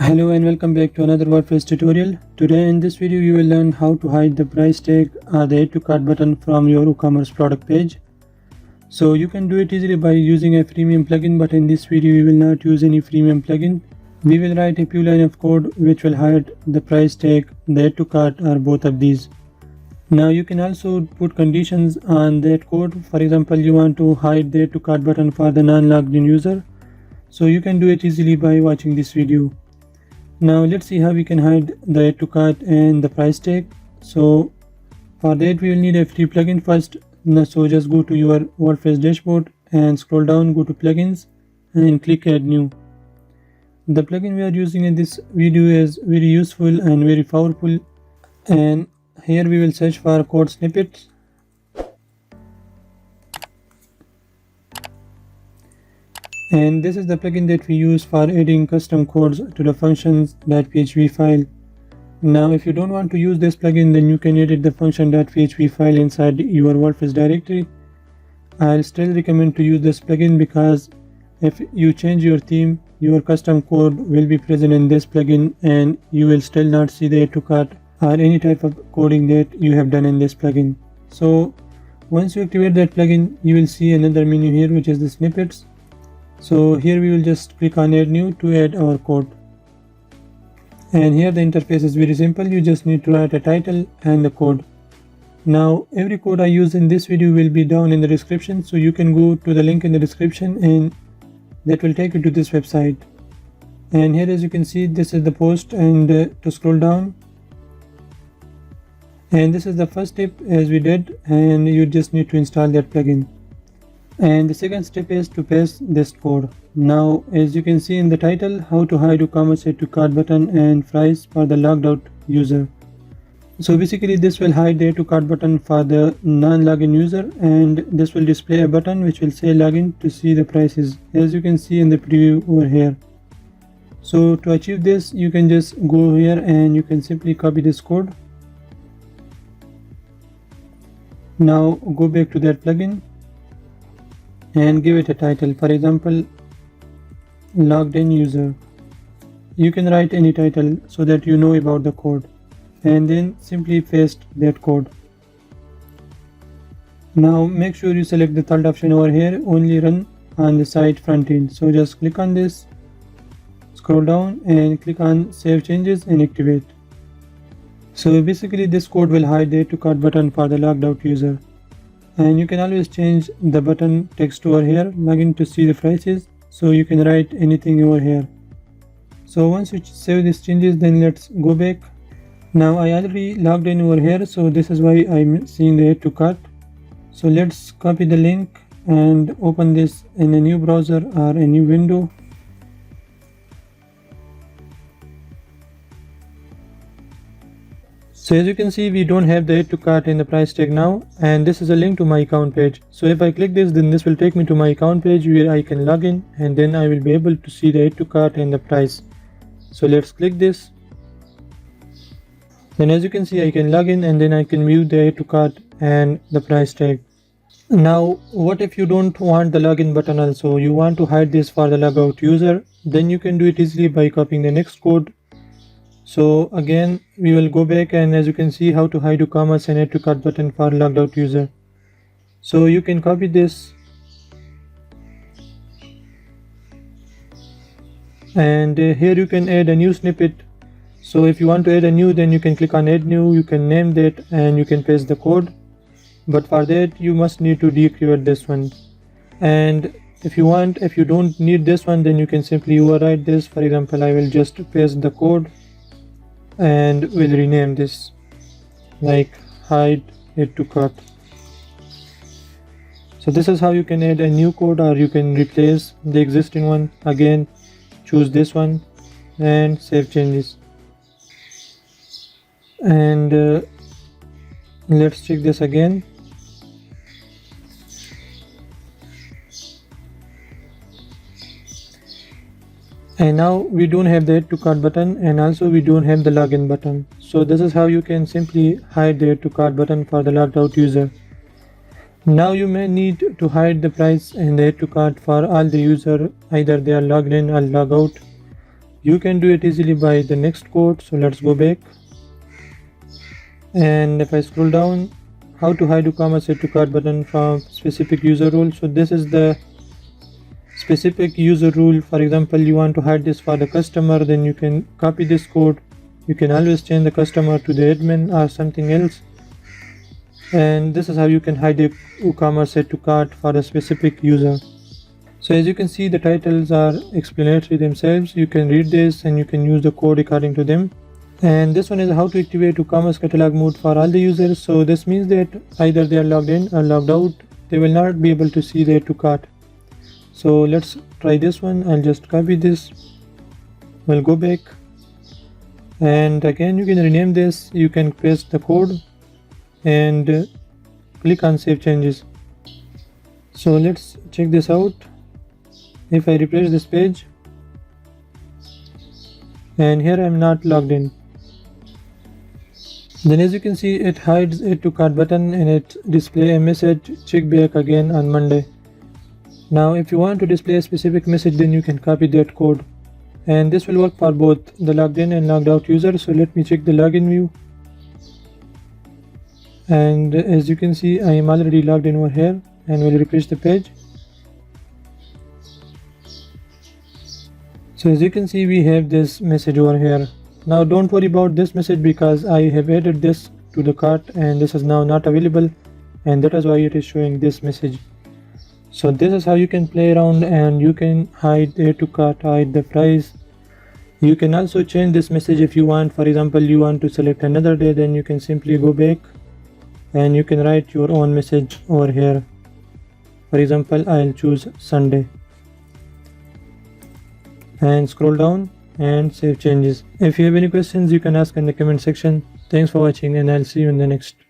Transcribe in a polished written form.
Hello and welcome back to another WordPress tutorial. Today in this video you will learn how to hide the price tag or the add to cart button from your WooCommerce product page. So you can do it easily by using a freemium plugin, but in this video we will not use any freemium plugin. We will write a few lines of code which will hide the price tag, the add to cart, or both of these. Now you can also put conditions on that code. For example, you want to hide the add to cart button for the non-logged in user. So you can do it easily by watching this video. Now let's see how we can hide the add to cart and the price tag. So for that we will need a free plugin first. So just go to your WordPress dashboard and scroll down, go to plugins and click add new. The plugin we are using in this video is very useful and very powerful, and here we will search for code snippets. And this is the plugin that we use for adding custom codes to the functions.php file. Now if you don't want to use this plugin, then you can edit the function.php file inside your WordPress directory. I'll still recommend to use this plugin because if you change your theme, your custom code will be present in this plugin and you will still not see the add to cart or any type of coding that you have done in this plugin. So once you activate that plugin, you will see another menu here, which is the snippets. So here we will just click on add new to add our code, and here the interface is very simple. You just need to write a title and the code. Now every code I use in this video will be down in the description, so you can go to the link in the description and that will take you to this website. And here, as you can see, this is the post, and to scroll down, and this is the first step as we did, and you just need to install that plugin. And the second step is to paste this code. Now as you can see in the title, how to hide WooCommerce add to cart button and price for the logged out user. So basically this will hide the add to cart button for the non-login user, and this will display a button which will say login to see the prices, as you can see in the preview over here. So to achieve this, you can just go here and you can simply copy this code. Now go back to that plugin and give it a title, for example, logged in user. You can write any title so that you know about the code, and then simply paste that code. Now make sure you select the third option over here, only run on the site front end. So just click on this, scroll down and click on save changes and activate. So basically this code will hide the add to cart button for the logged out user. And you can always change the button text over here, login to see the prices, so you can write anything over here. So once you save these changes, then let's go back. Now I already logged in over here, so this is why I'm seeing the add to cart. So let's copy the link and open this in a new browser or a new window. So as you can see, we don't have the add to cart in the price tag now, and this is a link to my account page. So if I click this, then this will take me to my account page where I can log in, and then I will be able to see the add to cart and the price. So let's click this. Then as you can see, I can log in and then I can view the add to cart and the price tag. Now what if you don't want the login button also, you want to hide this for the logout user? Then you can do it easily by copying the next code. So again we will go back, and as you can see, how to hide WooCommerce and add to cart button for logged out user. So you can copy this and here you can add a new snippet. So if you want to add a new, then you can click on add new, you can name that and you can paste the code, but for that you must need to deactivate this one. And if you don't need this one, then you can simply override this. For example, I will just paste the code and we'll rename this like hide add to cart. So this is how you can add a new code, or you can replace the existing one. Again, choose this one and save changes, and let's check this again. And now we don't have the add to cart button, and also we don't have the login button. So this is how you can simply hide the add to cart button for the logged out user. Now you may need to hide the price and the add to cart for all the user, either they are logged in or log out. You can do it easily by the next code. So let's go back, and if I scroll down, how to hide WooCommerce set to cart button from specific user rule. So this is the specific user rule. For example, you want to hide this for the customer, then you can copy this code. You can always change the customer to the admin or something else, and this is how you can hide a WooCommerce set to cart for a specific user. So as you can see, the titles are explanatory themselves. You can read this and you can use the code according to them. And this one is how to activate WooCommerce catalog mode for all the users. So this means that either they are logged in or logged out, they will not be able to see their to cart. So let's try this one. I'll just copy this. We'll go back, and again you can rename this. You can paste the code and click on save changes. So let's check this out. If I refresh this page, and here I'm not logged in, then as you can see, it hides a to cart button and it display a message, check back again on Monday. Now if you want to display a specific message, then you can copy that code, and this will work for both the logged in and logged out users. So let me check the login view, and as you can see, I am already logged in over here, and we'll refresh the page. So as you can see, we have this message over here. Now don't worry about this message because I have added this to the cart and this is now not available, and that is why it is showing this message. So this is how you can play around, and you can hide add to cart, hide the price. You can also change this message if you want. For example, you want to select another day, then you can simply go back and you can write your own message over here. For example, I'll choose Sunday and scroll down and save changes. If you have any questions, you can ask in the comment section. Thanks for watching, and I'll see you in the next.